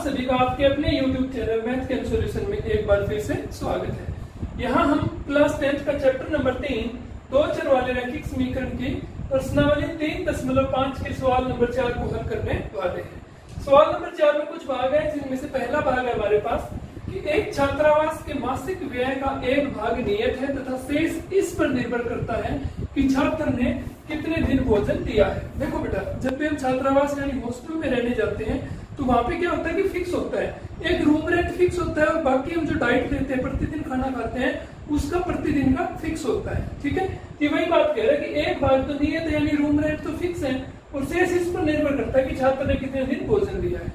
सभी का आपके अपने YouTube channel math can solution में एक बार फिर से स्वागत है। यहाँ हम क्लास 10 का चैप्टर नंबर 3 दो चर वाले रैखिक समीकरण की प्रश्नावली 3.5 के सवाल नंबर 4 को हल करने वाले हैं। सवाल नंबर 4 में कुछ भाग है, जिनमें से पहला भाग है हमारे पास कि एक छात्रावास के मासिक व्यय का एक भाग नियत है तथा शेष इस पर निर्भर करता है कि छात्र ने कितने दिन भोजन दिया है। देखो बेटा, जब भी हम छात्रावास यानी हॉस्टल में रहने जाते हैं तो वहां पे क्या होता है कि फिक्स होता है, एक रूम रेंट फिक्स होता है और बाकी हम जो डाइट लेते हैं, प्रतिदिन खाना खाते हैं, उसका प्रतिदिन का फिक्स होता है। ठीक है, ये वही बात कह रहा है कि एक भाग तो नियत है यानी रूम रेंट तो फिक्स है और शेष इस पर निर्भर करता है कि छात्र ने कितने दिन भोजन दिया है।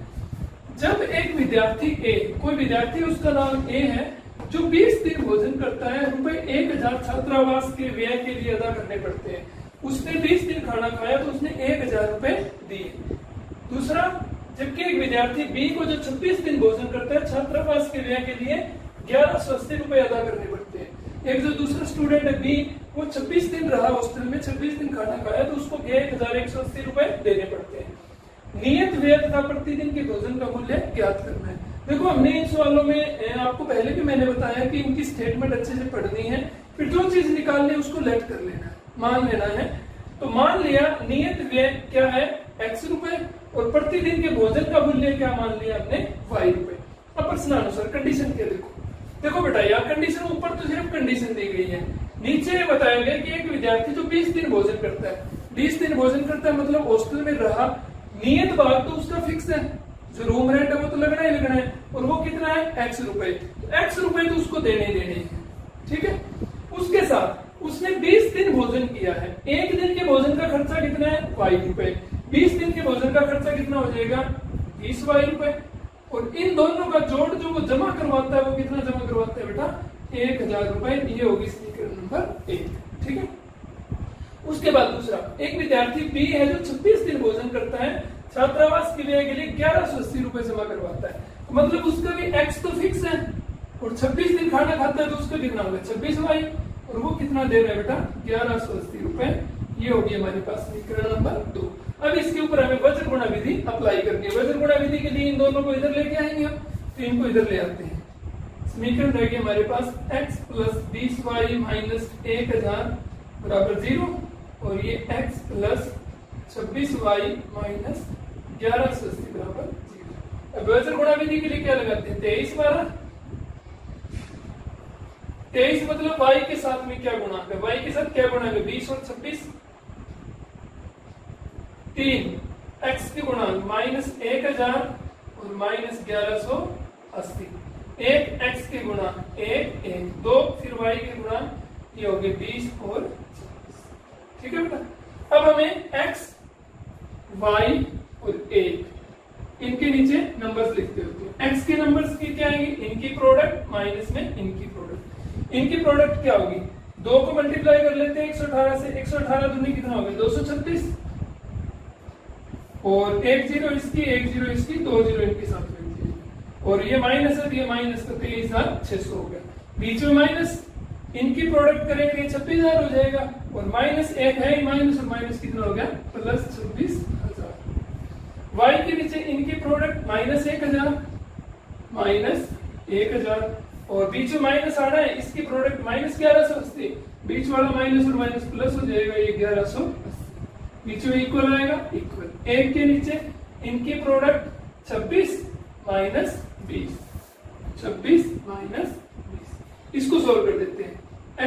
जब एक विद्यार्थी ए, कोई विद्यार्थी उसका नाम ए है, जो 20 दिन भोजन करता है, ₹1000 छात्रावास के व्यय के लिए अदा करने पड़ते हैं। उसने 20 दिन खाना खाया तो उसने 1000 रुपए दिए। दूसरा, जबकि एक विद्यार्थी बी को जो 26 दिन भोजन करता है, छात्रावास के व्यय के लिए 1180 रुपए अदा करने पड़ते हैं। एक जो दूसरा स्टूडेंट है बी, वो 26 दिन रहा हॉस्टल में, 26 दिन खाना खाया तो उसको 1180 रुपए देने पड़ते हैं। नियत व्यय तथा प्रतिदिन के भोजन का मूल्य ज्ञात करना है। देखो, हमने इन सवालों में आपको पहले भी मैंने बताया कि इनकी स्टेटमेंट अच्छे से पढ़नी है, फिर जो चीज निकालनी है उसको लेट कर लेना है, मान लेना है। तो मान लिया नियत व्यय क्या है x रुपए और प्रतिदिन के भोजन का मूल्य क्या मान लिया हमने y रुपए। अब प्रश्नानुसार कंडीशन क्या, देखो बेटा, यहाँ कंडीशन ऊपर तो सिर्फ कंडीशन दी गई है, नीचे बताया गया कि एक विद्यार्थी जो 20 दिन भोजन करता है, 20 दिन भोजन करता है मतलब हॉस्टल में रहा, नियत भाग तो उसका फिक्स है, जो रूम रेंट है वो तो लगना ही लगना है, और वो कितना है x रुपए। तो x रुपए तो उसको देने ही देने हैं। ठीक है, उसके साथ उसने 20 दिन भोजन किया है, एक दिन के भोजन का खर्चा कितना है y रुपए, 20 दिन के भोजन का खर्चा कितना हो जाएगा 20 y रुपए, और इन दोनों का जोड़ जो वो जमा करवाता है वो कितना जमा करवाता है बेटा 1000 रुपए। ये होगी समीकरण नंबर 1। ठीक है, उसके बाद दूसरा, एक विद्यार्थी बी है जो 26 दिन भोजन करता है, छात्रावास के व्यय के लिए 1180 रुपए जमा करवाता है, तो मतलब उसका भी x तो फिक्स है और 26 दिन खाना खाता है तो उसका कितना होगा 26 y, और वो कितना दे रहा है बेटा 1180 रुपए। ये होगी हमारे पास समीकरण नंबर 2। अब इसके ऊपर हमें वज्र गुणा विधि अप्लाई करनी है। वज्र गुणा विधि के लिए इन दोनों को इधर लेके आएंगे हम, तो इनको इधर ले आते हैं। समीकरण रहेगी हमारे पास x प्लस 20y माइनस 1000 बराबर 0, और ये x प्लस 26y माइनस 1180 बराबर 0। अब वज्र गुणा विधि के लिए क्या लगाते हैं 23 23 मतलब y के साथ में क्या गुणांक है, y के साथ क्या गुणांक है 20 और 26, 3 x के गुणांक माइनस 1000 और माइनस 1180, 1 x के गुणांक 1 1 2, फिर y के गुणांक ये हो गए 20 और 26। ठीक है बेटा, अब हमें x y और 1 इनके नीचे नंबर्स लिखते होते हैं। x के नंबर्स की क्या आएंगे, इनकी प्रोडक्ट माइनस में इनकी प्रोडक्ट। इनकी प्रोडक्ट क्या होगी, 2 को मल्टीप्लाई कर लेते हैं 118 से, 118 दूनी कितना होगा 236, और 1 0 इसकी 1 0 इसकी 2 0 इनके साथ में, और ये माइनस है, ये माइनस का 23,600 हो गया। बीच में माइनस, इनकी प्रोडक्ट करेंगे 26,000 हो जाएगा, और माइनस 1 है माइनस, और माइनस कितना हो गया प्लस 26,000। y के नीचे इनकी प्रोडक्ट माइनस 1000 माइनस 1000, और बीच में माइनस आ रहा है, इसकी प्रोडक्ट माइनस 1180, बीच वाला माइनस और माइनस प्लस हो जाएगा, ये 1180, बीच में इक्वल आएगा इक्वल। एक के नीचे इनकी प्रोडक्ट 26 माइनस 20, 26 माइनस 20, इसको सोल्व कर देते हैं।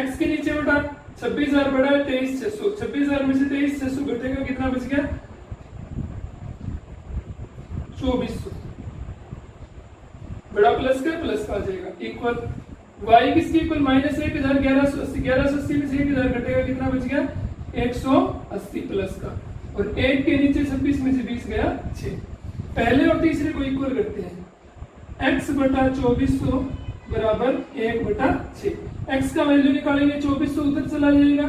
x के नीचे बेटा 26,000 बड़ा है 23,600, 26,000 में से 23,600 घटेगा कितना बच गया 2400, बड़ा प्लस का प्लस का आ जाएगा इक्वल। y किसकी इक्वल माइनस 1000, 1180, 1180 में से 1000 घटेगा कितना बच गया 180 प्लस का, और 1 के नीचे 26 में से 20 गया 6। पहले और तीसरे को इक्वल करते हैं, x बटा 2400 बराबर 1/6। x का वैल्यू निकालेंगे 2400 उधर चला जाएगा,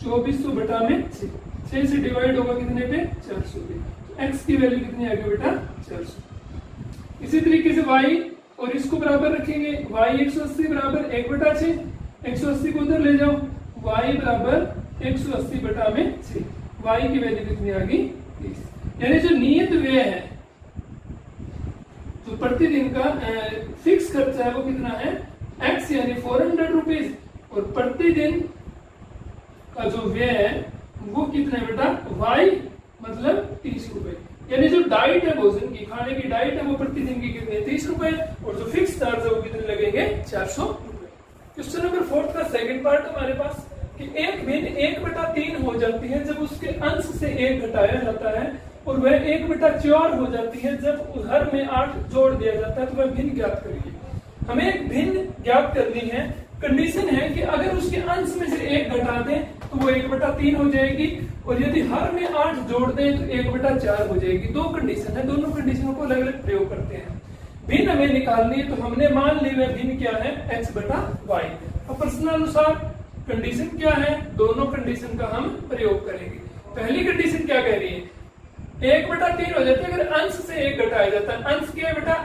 2400 बटा में 6 से डिवाइड होगा कितने पे 400 पे, तो x की वैल्यू कितनी आ गई बेटा 400। इसी तरीके से y और इसको बराबर रखेंगे, y 180 बराबर 1/6, 180 को उधर ले जाओ, y बराबर 180 बटा में 6, y की वैल्यू कितनी आ गई 30। यानी जो नियत व्यय है, तो प्रतिदिन का फिक्स खर्चा है वो कितना है x यानी 400 रुपीज, और प्रतिदिन का जो व्यय है वो कितना है बेटा y मतलब 30 रुपए। यानी जो डाइट है भोजन की, खाने की डाइट है वो प्रतिदिन की कितने 30 रुपए, और जो फिक्स चार्ज है वो कितने लगेंगे 400 रुपए। क्वेश्चन नंबर 4 का सेकंड पार्ट हमारे पास कि एक भिन्न 1/3 हो जाती है जब उसके अंश से 1 घटाया जाता है, और वह 1/4 हो जाती है जब हर में 8 जोड़ दिया जाता है, तो वह भिन्न ज्ञात करिए। हमें एक भिन्न ज्ञात करनी है। कंडीशन है कि अगर उसके अंश में से 1 घटा दें तो वो 1/3 हो जाएगी, और यदि हर में 8 जोड़ दें तो 1/4 हो जाएगी। दो कंडीशन है, दोनों कंडीशनों को अलग अलग प्रयोग करते हैं। भिन्न हमें निकालनी है, तो हमने मान ली वह भिन्न क्या है x/y। अब प्रश्नानुसार कंडीशन क्या है, दोनों कंडीशन का हम प्रयोग करेंगे। पहली कंडीशन क्या कह रही है 1/3 हो जाती है अगर अंश से 1 घटाया जाता है। अंश क्या है बेटा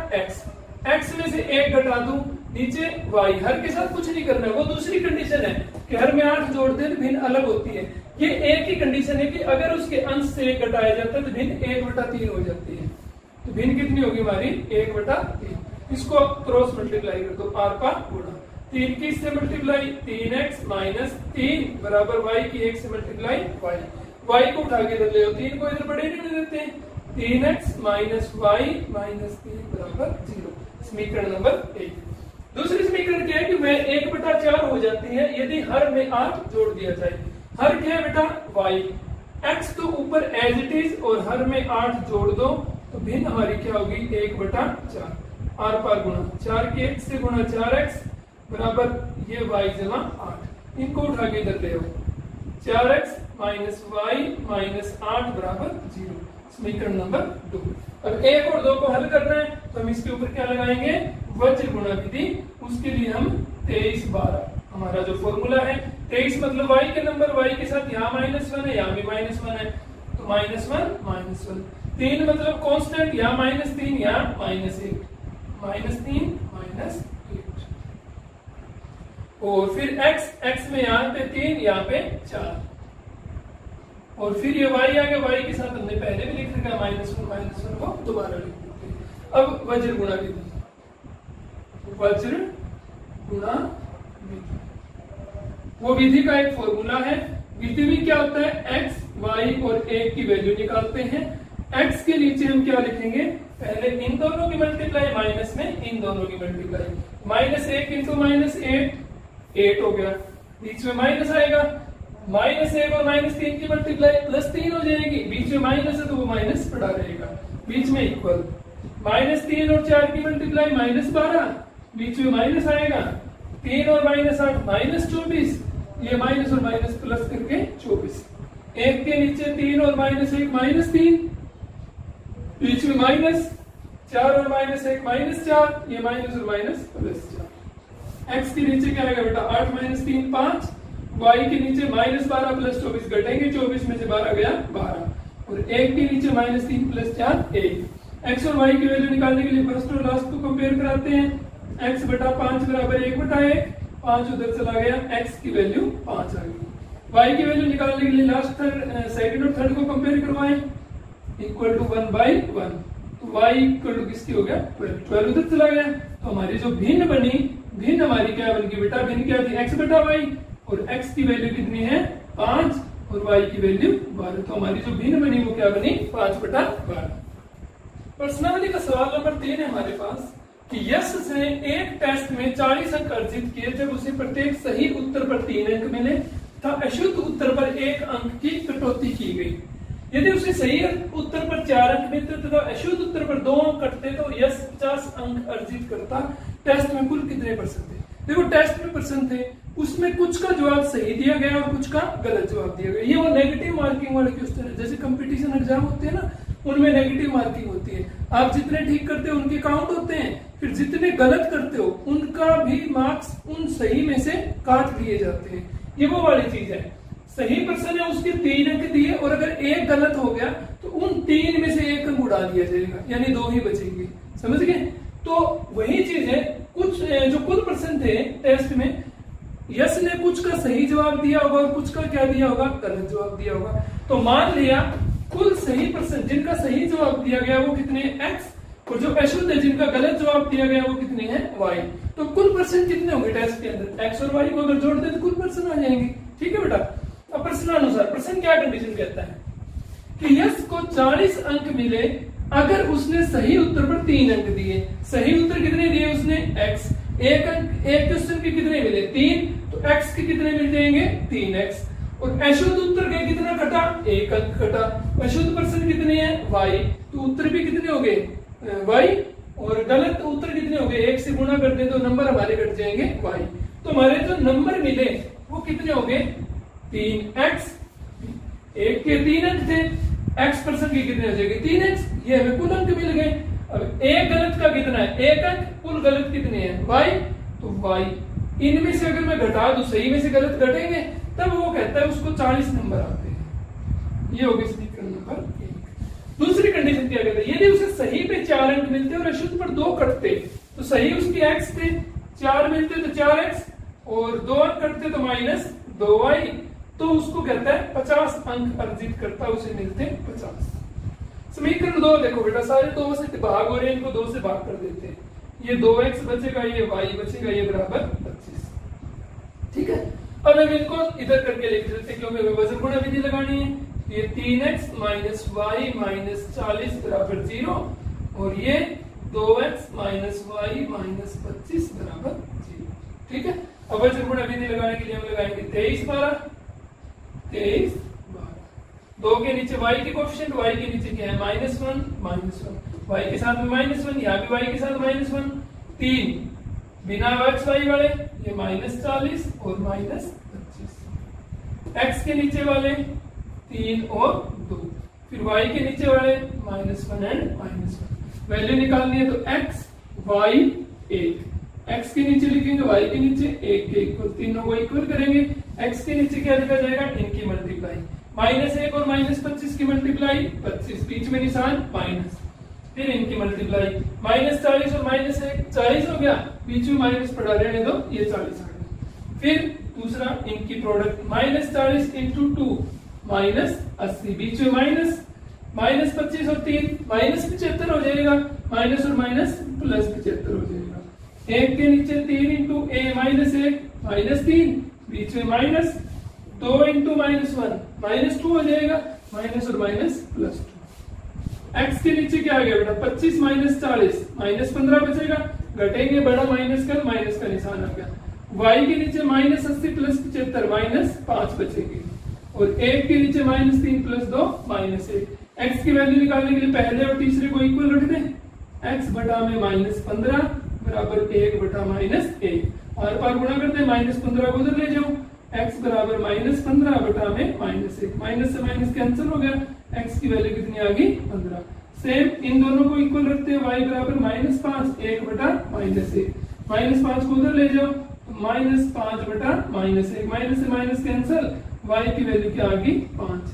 x में से 1 घटा दूं, नीचे y, हर के साथ कुछ नहीं करना है। वो दूसरी कंडीशन है कि हर में 8 जोड़ दें तो भिन्न अलग होती है। ये एक ही कंडीशन है कि अगर उसके अंश से 1 घटाया जाता है तो भिन्न 1/3 हो जाती है। तो भिन्न कितनी होगी हमारी 1/3। इसको क्रॉस मल्टीप्लाई कर दो, r का गुणा 3 की इससे मल्टीप्लाई 3x - 3 बराबर y की 1 से मल्टीप्लाई y को उठा के इधर ले आओ, 3 को इधर बड़े नहीं देते हैं, 3x - y - 3 बराबर 0। समीकरण नंबर 1। दूसरी समीकरण क्या है कि वह 1/4 हो जाती है यदि हर में 8 जोड़ दिया जाए। हर क्या है बेटा y, x तो ऊपर एज इट इज, और हर में 8 जोड़ दो तो भिन्न हमारी क्या होगी 1/4। r पर गुणा 4 की 1 से गुणा 4x बराबर ये y जमा 8। इनको उठा के इधर ले आओ, 4x - y - 8 बराबर 0। समीकरण नंबर 2। अब 1 और 2 को हल करना है तो हम इसके ऊपर क्या लगाएंगे वज्र गुणा विधि। उसके लिए हम 23/12 हमारा जो फॉर्मूला है, 23 मतलब y के नंबर, y के साथ यहाँ -1 है, यहाँ भी -1 है, तो -1 -1। 3 मतलब कांस्टेंट, यहाँ -3 यहाँ -1, -3 -8। और फिर x में यहाँ पे 3 यहाँ पे 4, और फिर ये y आ गया, y के साथ हमने पहले भी लिख रखा -1 को दोबारा लिख देते हैं। अब वज्र गुणा विधि, वज्र गुणा विधि वो विधि का एक फॉर्मूला है। विधि में क्या होता है x, y और 1 की वैल्यू निकालते हैं। x के नीचे हम क्या लिखेंगे, पहले इन दोनों की मल्टीप्लाई, माइनस में इन दोनों की मल्टीप्लाई, -1 × -8 8 हो गया, बीच में माइनस आएगा, -1 और -3 की मल्टीप्लाई +3 हो जाएगी, बीच में माइनस है तो वो माइनस पड़ा रहेगा, बीच में इक्वल, -3 और 4 की मल्टीप्लाई -12, बीच में माइनस आएगा, 3 और -8 -24, ये माइनस और माइनस प्लस करके 24, 1 के नीचे 3 और -1 -3, बीच में माइनस, 4 और -1 -4, ये माइनस और माइनस प्लस 4। x के नीचे क्या आएगा बेटा 8 - 3 5, y के नीचे -12 + 24 घटेंगे, 24 में से 12 गया 12, और 1 के नीचे -3 + 4 1। x और y की वैल्यू निकालने के लिए फर्स्ट और लास्ट को कंपेयर कराते हैं। x/5 बराबर 1/1, 5 उधर चला गया, x की वैल्यू 5 आ गई। y की वैल्यू निकालने के लिए लास्ट सेकंड और थर्ड को कंपेयर करवाएं, इक्वल टू 1/1, तो y इक्वल टू किसकी हो गया 12 उधर चला गया। तो हमारी जो भिन्न बनी, भिन्न हमारी क्या बन गई बेटा, भिन्न क्या थी x/y, और x की वैल्यू कितनी है 5 और y की वैल्यू 12, तो हमारी जो भिन्न बनी वो क्या बनी 5/12। प्रश्नावली का सवाल नंबर 3 है हमारे पास कि यश ने एक टेस्ट में 40 अंक अर्जित किए जब उसे प्रत्येक सही उत्तर पर 3 अंक मिले तथा अशुद्ध उत्तर पर 1 अंक की कटौती की गई। यदि उसे सही उत्तर पर 4 अंक मिलते तथा अशुद्ध उत्तर पर 2 अंक कटते तो यश 50 अंक अर्जित करता। टेस्ट में कुल कितने प्रश्न थे? देखो टेस्ट में प्रश्न थे, उसमें कुछ का जवाब सही दिया गया और कुछ का गलत जवाब दिया गया। ये वो नेगेटिव मार्किंग वाले क्वेश्चन है, जैसे कंपटीशन एग्जाम होते हैं ना, उनमें नेगेटिव मार्किंग होती है। आप जितने ठीक करते हो उनके काउंट होते हैं, फिर जितने गलत करते हो उनका भी मार्क्स उन सही में से काट दिए जाते हैं। ये वो वाली चीज है, सही प्रश्न है उसके 3 अंक दिए और अगर एक गलत हो गया तो उन 3 में से 1 अंक उड़ा दिया जाएगा, यानी 2 ही बचेंगे। समझ गए? तो वही चीज है, कुछ जो कुल प्रश्न थे टेस्ट में, यश ने कुछ का सही जवाब दिया होगा और कुछ का क्या दिया होगा, गलत जवाब दिया होगा। तो मान लिया कुल सही प्रश्न जिनका सही जवाब दिया गया वो कितने x और जो अशुद्ध है जिनका गलत जवाब दिया गया वो कितने हैं y। तो कुल परसेंट कितने होंगे टेस्ट के अंदर, x और y को अगर जोड़ दे तो कुल परसेंट आ जाएंगे। ठीक है बेटा। अब प्रश्नानुसार प्रश्न क्या कंडीशन कहता है कि यश को 40 अंक मिले अगर उसने सही उत्तर पर 3 अंक दिए। सही उत्तर कितने दिए उसने, x। एक अंक, एक क्वेश्चन के कितने मिले 3, तो x के कितने मिल जाएंगे 3x। और अशुद्ध उत्तर का कितना घटा, 1 अंक घटा। अशुद्ध परसेंट कितने हैं y, तो उत्तर भी कितने हो गए y, और गलत उत्तर कितने हो गए, 1 से गुणा कर दे तो नंबर हमारे घट जाएंगे y। तो हमारे जो नंबर मिले वो कितने हो गए 3x। एक के 3 अंक थे, x परसेंट के कितने हो जाएंगे 3x, ये हमें कुल अंक मिल गए। अब एक गलत का कितना है 1 अंक, कुल गलत कितने हैं y, तो y। इनमें से अगर मैं घटा दूं, सही में से गलत घटेंगे तब वो कहता है उसको 40 नंबर आते हैं। ये हो गया समीकरण नंबर 1। दूसरी कंडीशन क्या कहते हैं, यदि उसे सही पे 4 अंक मिलते और अशुद्ध पर 2 कटते, तो सही उसकी x थे, 4 मिलते तो 4x और 2 अंक कटते तो -2y, तो उसको कहता है 50 अंक अर्जित करता, उसे मिलते 50। समीकरण 2 देखो बेटा, सारे 2 से भाग हो रहे हैं, इनको 2 से भाग कर देते हैं। ये 2x बचेगा, ये y बचेगा, ये बराबर 25। ठीक है। अब हम इनको इधर करके लिख देते हैं क्योंकि हमें वजन गुणा विधि लगानी है। ये 3x माइनस वाई माइनस 40 बराबर 0 और ये 2x माइनस वाई माइनस 25 बराबर 0। ठीक है। अब वजन गुणा विधि लगाने के लिए हम लगाएंगे 23 12 23 12। 2 के नीचे y के कोएफिशिएंट, y के नीचे क्या है -1 y के साथ में -1, यहाँ भी y के साथ -1। 3 बिना x y वाले ये -40 और -25। x के नीचे वाले 3 और 2, फिर y के नीचे वाले -1 एंड -1। वैल्यू निकालनी है तो x y 1, x के नीचे लिखेंगे y के नीचे 1 के इक्वल, तीनों को इक्वल करेंगे। x के नीचे क्या लिखा जाएगा, इनकी मल्टीप्लाई, -1 और -25 की मल्टीप्लाई 25, बीच में निशान माइनस, फिर इनकी मल्टीप्लाई -40 और -1 40 हो गया, बीच में माइनस पड़ा रहने दो, ये 40 आ गया। फिर दूसरा इनकी प्रोडक्ट -40 इंटू 2 -80, बीच में -25 और 3 -75 हो जाएगा, माइनस और माइनस प्लस 75 हो जाएगा। 1 के नीचे 3 इंटू a -1 -3, बीच में माइनस, 2 इंटू -1 -2 हो जाएगा, माइनस और माइनस प्लस 2। x के नीचे क्या आ गया बेटा 25 -40 -15 बचेगा, घटेंगे बड़ा माइनस कर, माइनस का निशान आ गया। y के नीचे -80 प्लस 75 -5 बचेगी, और 1 के नीचे -3 प्लस 2 -1। x की वैल्यू निकालने के लिए पहले और तीसरे को इक्वल रख दें, x बटा में -15 बराबर 1 बटा -1, और पार गुणा करते हैं, -15 को उधर ले जाओ, x बराबर -15 बटा में -1, माइनस से माइनस कैंसिल हो गया, x की वैल्यू कितनी आ गई 15। सेम इन दोनों को इक्वल रखते हैं, y बराबर -5 1 बटा -1, -5 को उधर ले जाओ, -5 बटा -1, माइनस से माइनस कैंसिल, y की वैल्यू क्या आ गई 5।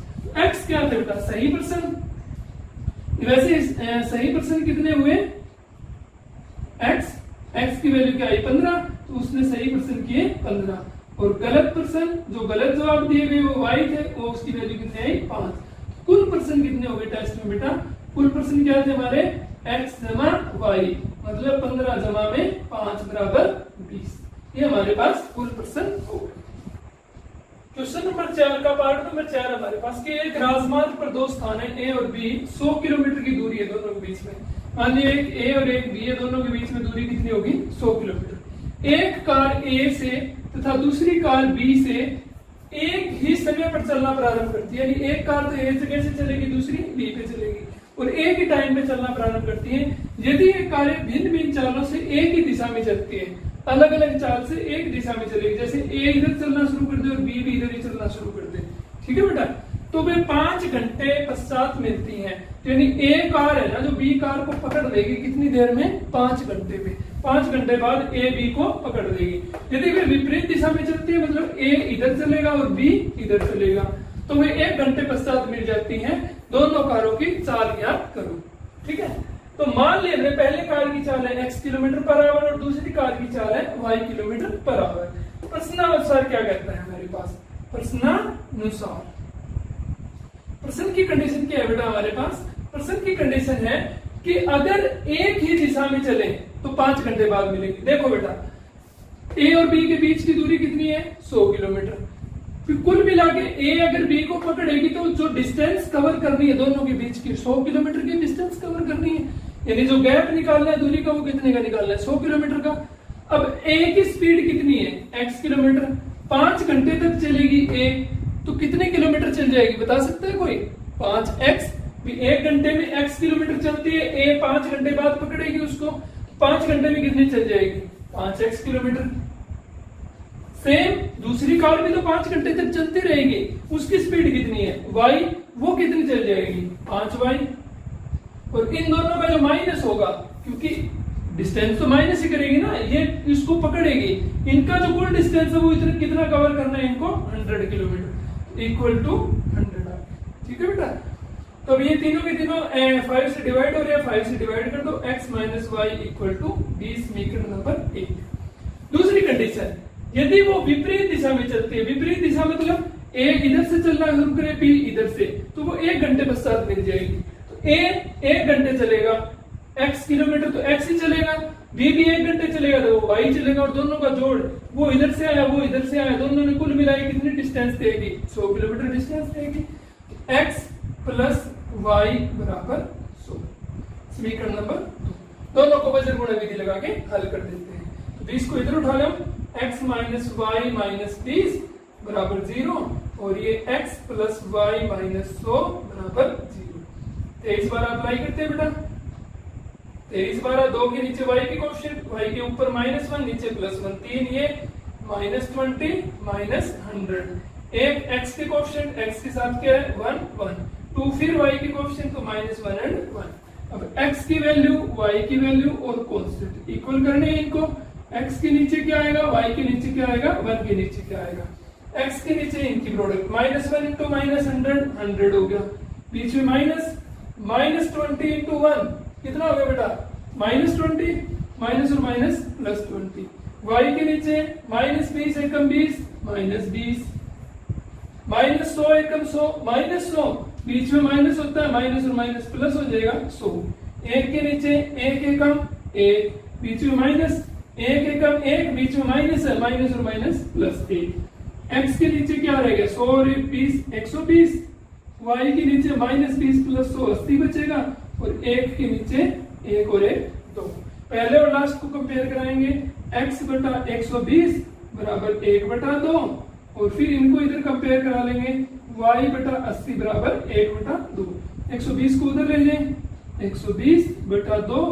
x क्या था बेटा सही परसेंट, वैसे सही परसेंट कितने हुए x की वैल्यू क्या आई 15, तो उसने सही परसेंट किए 15, और गलत परसेंट जो गलत जवाब दिए गए वो y थे, वो उसकी वैल्यू कितनी आई 5। कुल परसेंट कितने हो गए टेस्ट में बेटा, कुल परसेंट क्या थे हमारे x जमा y, मतलब 15 जमा में 5 बराबर 20, ये हमारे पास कुल परसेंट हो गए। क्वेश्चन नंबर 4 का पार्ट नंबर 4 हमारे पास कि एक राजमार्ग पर दो स्थान है A और B, 100 किलोमीटर की दूरी है दोनों के बीच में। मान लीजिए एक A और एक B है, दोनों के बीच में दूरी कितनी होगी 100 किलोमीटर। एक कार A से तथा दूसरी कार B से एक ही समय पर चलना प्रारंभ करती है, यानी एक कार तो एक जगह से चलेगी, दूसरी B पे चलेगी, और एक ही टाइम पे चलना प्रारंभ करती है। यदि ये कारें भिन्न भिन्न चालों से एक ही दिशा में चलती है, अलग अलग चाल से एक दिशा में चलेगी, जैसे A इधर चलना शुरू कर दे और B भी इधर ही चलना शुरू कर दे, ठीक है बेटा, तो वे 5 घंटे पश्चात मिलती हैं। यानी A कार है ना जो B कार को पकड़ लेगी कितनी देर में, 5 घंटे में, 5 घंटे बाद A B को पकड़ लेगी। यदि वे विपरीत दिशा में चलती है, मतलब A इधर चलेगा और B इधर चलेगा, तो वे 1 घंटे पश्चात मिल जाती हैं। दोनों कारों की चाल ज्ञात करो, ठीक है। तो मान लिया पहले कार की चाल है x किलोमीटर पर आवर और दूसरी कार की चाल है y किलोमीटर पर आवर। प्रश्नानुसार क्या कहता है हमारे पास, प्रश्न की कंडीशन क्या है बेटा हमारे पास, प्रश्न की कंडीशन है कि अगर एक ही दिशा में चले तो 5 घंटे बाद मिलेंगे। देखो बेटा, ए और बी के बीच की दूरी कितनी है? 100 किलोमीटर। फिर कुल मिला के ए अगर बी को पकड़ेगी तो जो डिस्टेंस कवर करनी है दोनों के बीच की 100 किलोमीटर की डिस्टेंस कवर करनी है, यानी जो गैप निकालना है दूरी का वो कितने का निकालना है? 100 किलोमीटर का। अब ए की स्पीड कितनी है? x kilometre. 5 घंटे तक चलेगी ए, तो कितने किलोमीटर चल जाएगी बता सकते हैं कोई? 5x। 1 घंटे में x किलोमीटर चलती है, ए 5 घंटे बाद पकड़ेगी उसको, 5 घंटे में कितनी चल जाएगी? 5x kilometre. सेम दूसरी कार भी तो 5 घंटे तक चलती रहेगी, उसकी स्पीड कितनी है? y, वो कितनी चल जाएगी? 5y। और इन दोनों का जो माइनस होगा, क्योंकि डिस्टेंस तो माइनस ही करेगी ना, ये इसको पकड़ेगी, इनका जो कुल डिस्टेंस है वो इतना कितना कवर करना है इनको? 100 किलोमीटर इक्वल टू 100। ठीक है बेटा, तो अब ये तीनों के तीनों 5 से डिवाइड हो रहे हैं, 5 से डिवाइड कर दो, x minus y equal to 20 समीकरण नंबर 1। दूसरी कंडीशन, यदि वो विपरीत दिशा में चलती है, विपरीत दिशा मतलब a इधर से चलना शुरू करे, b इधर से, तो वो 1 घंटे पश्चात मिल जाएगी। तो a 1 घंटे चलेगा, x किलोमीटर तो x ही चलेगा, b भी 1 घंटे चलेगा तो वो y चलेगा, और दोनों का जोड़, वो इधर से आया वो इधर से आया, दोनों ने कुल मिलाई कितनी डिस्टेंस देगी? 100 किलोमीटर डिस्टेंस देगी। x प्लस y बराबर 100, समीकरण नंबर 2। दोनों को वजन गुणा विधि लगा के हल कर देते हैं। तो 20 को इधर उठा लो, x माइनस वाई माइनस 20 बराबर 0, और ये x प्लस वाई माइनस 100 बराबर 0। 23 बार अप्लाई करते हैं बेटा, 23 बार 2 के नीचे y की कोएफिशिएंट, y के ऊपर -1 नीचे +1, 3 ये -20 माइनस 100, एक x के कोएफिशिएंट, x के साथ क्या है? 1 1, 2 फिर y की कोएफिशिएंट तो -1 और 1। अब x की वैल्यू, y की वैल्यू और कांस्टेंट इक्वल करने हैं इनको। x के नीचे क्या आएगा? y के नीचे क्या आएगा? 1 के नीचे क्या आएगा? x के नीचे इनकी प्रोडक्ट, -1 इंटू -100 100 हो गया, बीच में माइनस, -20 इंटू 1 कितना हो गया बेटा? -20, माइनस और माइनस +20। y के नीचे -20 एकम 20 -20, -100 एकम 100 -100, बीच में माइनस होता है, माइनस और माइनस प्लस हो जाएगा 100। 1 के नीचे 1 एकम 1, बीच में माइनस, 1 एकम 1, बीच में माइनस है, माइनस और माइनस +1। x के नीचे क्या रहेगा? 100 और 20 120, y के नीचे -20 + 100 80 बचेगा, और 1 के नीचे 1 और 1 2। पहले और लास्ट को कंपेयर कराएंगे, x बटा 120 बराबर 1 बटा 2, और फिर इनको इधर कंपेयर करा लेंगे, y बटा 80 बराबर 1 बटा 2। 120 को उधर ले जाएं, 120 बटा 2,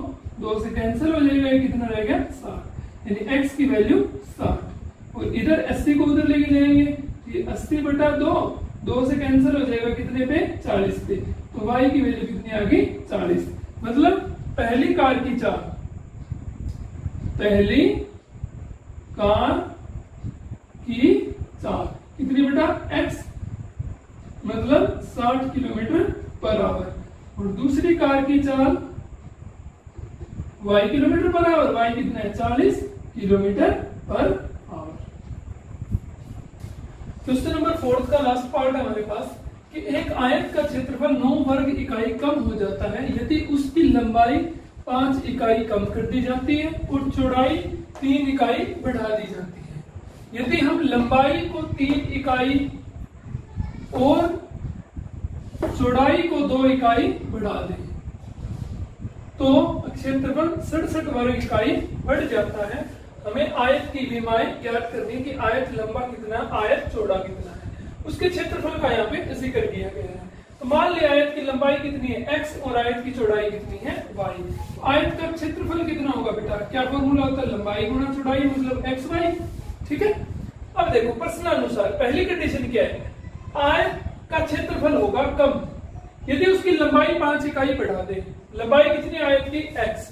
2 से कैंसिल हो जाएगा, कितना रहेगा? 60, यानी x की वैल्यू 60, और इधर 80 को उधर लेके जाएंगे, ये 80 बटा 2, 2 से कैंसिल हो जाएगा, कितने पे? 40 पे, तो y की वैल्यू कितनी आ गई? 40। मतलब पहली कार की चाल, पहली कार की चाल कितनी बेटा? x, मतलब 60 किलोमीटर पर आवर, और दूसरी कार की चाल y kilometre per hour, y कितना है? 40 kilometre per hour. Question number 4 का लास्ट पार्ट है हमारे पास कि एक आयत का क्षेत्रफल 9 वर्ग इकाई कम हो जाता है यदि उसकी लंबाई 5 इकाई कम कर दी जाती है और चौड़ाई 3 इकाई बढ़ा दी जाती है। यदि हम लंबाई को 3 इकाई और चौड़ाई को 2 इकाई बढ़ा दें तो क्षेत्रफल 67 वर्ग इकाई बढ़ जाता है। हमें आयत की विमाएं ज्ञात करनी है कि आयत लंबा कितना, आयत चौड़ा कितना है, उसके क्षेत्रफल का यहाँ पे जिक्र किया गया है। तो मान लिया आयत की लंबाई कितनी है x और आयत की चौड़ाई कितनी है y। तो आयत का क्षेत्रफल कितना होगा बेटा? क्या फॉर्मूला होता है? लंबाई गुणा चौड़ाई मतलब xy। ठीक है, अब देखो प्रश्नानुसार पहली कंडीशन क्या है? आयत का क्षेत्रफल होगा कम यदि उसकी लंबाई 5 इकाई बढ़ा दे। लंबाई कितनी आयत की? x,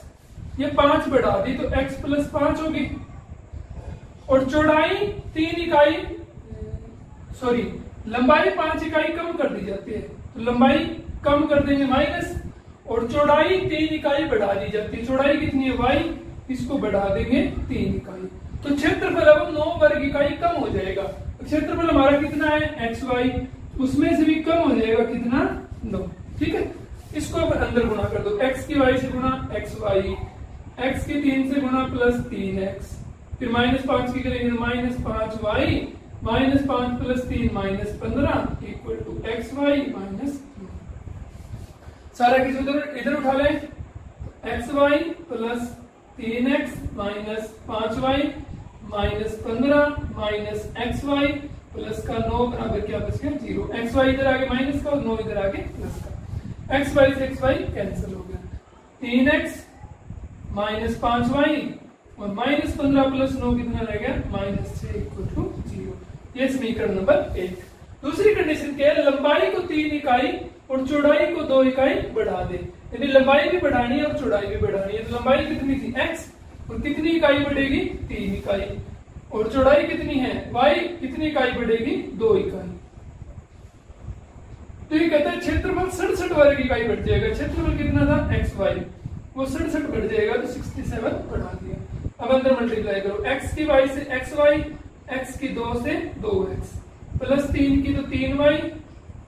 ये 5 बढ़ा दी तो x + 5 होगी, और चौड़ाई 3 इकाई, सॉरी लंबाई 5 इकाई कम कर दी जाती है, तो लंबाई कम कर देंगे माइनस, और चौड़ाई 3 इकाई बढ़ा दी जाती है। चौड़ाई कितनी है y, इसको बढ़ा देंगे 3 इकाई, तो क्षेत्रफल अब 9 वर्ग इकाई कम हो जाएगा। क्षेत्रफल हमारा कितना है xy, उसमें से भी कम हो जाएगा कितना? 9। ठीक है, इसको अब अंदर गुणा कर दो, x की y से गुणा xy, x की 3 से गुणा प्लस 3x, फिर -5 की करेंगे -5y, -5 plus 3 -15 equal to xy minus. सारा किसी इधर उठा ले, xy plus 3x minus 5y minus 15 minus xy plus का 9 बराबर क्या बच गया 0। xy इधर आगे माइनस का और 9 इधर आगे प्लस का, xy से xy कैंसिल हो गया, 3x माइनस 5y और माइनस 15 प्लस 9 कितना रह गया -6 इक्वल टू 0। ये समीकरण नंबर 1। दूसरी कंडीशन क्या है, लंबाई को 3 इकाई और चौड़ाई को 2 इकाई बढ़ा दे। यदि लंबाई भी बढ़ानी है और चौड़ाई भी बढ़ानी है, तो लंबाई कितनी थी x और कितनी इकाई बढ़ेगी 3 इकाई, और चौड़ाई कितनी है y, कितनी इकाई बढ़ेगी 2 इकाई। तो ये कहता है क्षेत्रफल 67 वर्ग इकाई बढ़ जाएगा। क्षेत्रफल कितना था xy, वो 67 बढ़ जाएगा, तो 67 बढ़ा दिया। अब अंदर मल्टीप्लाई करो, x की y से xy, x की 2 से 2x प्लस 3 की तो 3y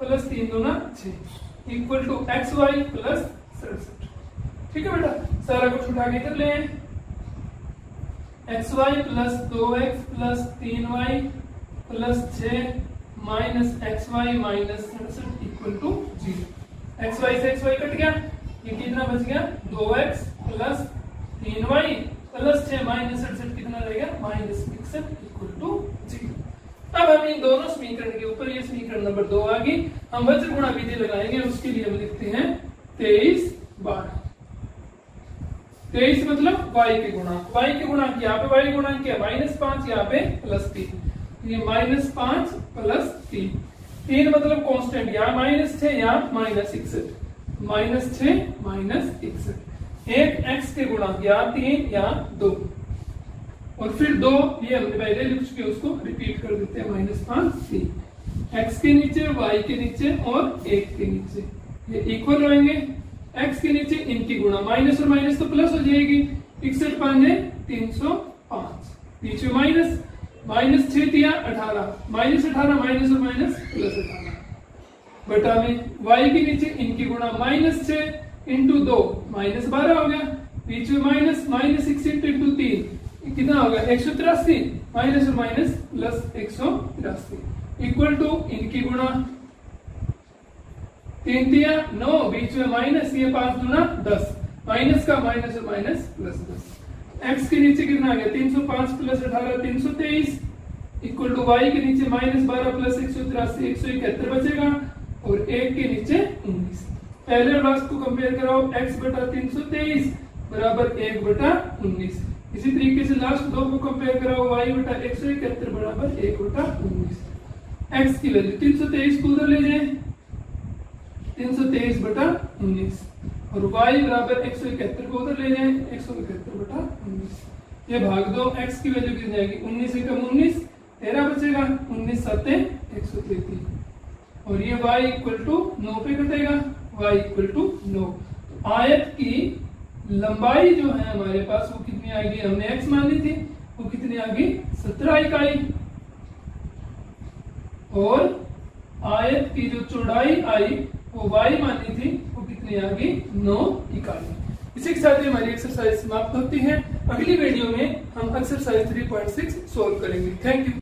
प्लस 3 दूना 6 इक्वल टू xy प्लस 67। ठीक है बेटा, सारा कुछ उठा के इधर ले, xy plus 2x plus 3y plus 6 minus xy minus 67 equal to 0। xy से xy कट गया, ये कितना बच गया 2x plus 3y plus 6 minus 67 कितना रहेगा -61 इक्वल टू 0। अब हम इन दोनों समीकरण के ऊपर ये समीकरण नंबर 2 आ गई, हम वज्र गुणा विधि लगाएंगे। उसके लिए हम लिखते हैं 23 12। 23 मतलब y के गुणांक, y के गुणांक यहाँ पे y गुणांक क्या -5, यहाँ पे +3, ये -5 प्लस 3, 3 मतलब कांस्टेंट, यहाँ -6 यहाँ -61, -6 -61, एक x के गुणांक यहाँ 3 यहाँ 2 और फिर 2 ये हमने पहले लिख चुके, उसको रिपीट कर देते हैं -5 3, x के नीचे y के नीचे और 1 के नीचे ये इक्वल होंगे, x के नीचे इनकी गुणा, माइनस और माइनस तो प्लस हो जाएगी, 61 5 305, बीच में माइनस, -6 दिया 18, -18 माइनस और माइनस प्लस 18 बटा में y के नीचे इनकी गुणा, -6 इंटू 2 -12 हो गया, बीच में माइनस, -6 इंटू 3 कितना होगा 183, माइनस और माइनस प्लस 183 इक्वल टू इनकी गुणा, 3 दिया 9, बीच में माइनस, ये 5 दूना 10, माइनस का माइनस और माइनस प्लस 10, x के नीचे कितना आ गया 305 प्लस 18 323 इक्वल टू y के नीचे -12 प्लस 183 171 बचेगा और 1 के नीचे 19। पहले और लास्ट को कंपेयर कराओ, x बटा 323 बराबर 1 बटा 19। इसी तरीके से लास्ट दो को कंपेयर कराओ, y बटा 171 बराबर 1 बटा 19। x की वैल्यू 323 को उधर ले जाए, 323 बटा 19 और y बराबर 171 को उधर ले जाए, 171 बटा 19। ये भाग दो, x की वैल्यू कितनी आएगी 19 से कम 19 13 बचेगा, 19 7 133 और ये y इक्वल टू 9 पे कटेगा, y इक्वल टू 9। आयत की लंबाई जो है हमारे पास वो कितनी आएगी, हमने x मान ली थी, वो कितनी आ गई 17 इकाई, और आयत की जो चौड़ाई आई वो y मानी थी, वो कितनी आ गई 9 इकाई। इसी के साथ हमारी एक्सरसाइज समाप्त होती है। अगली वीडियो में हम एक्सरसाइज 3.6 सोल्व करेंगे। Thank you.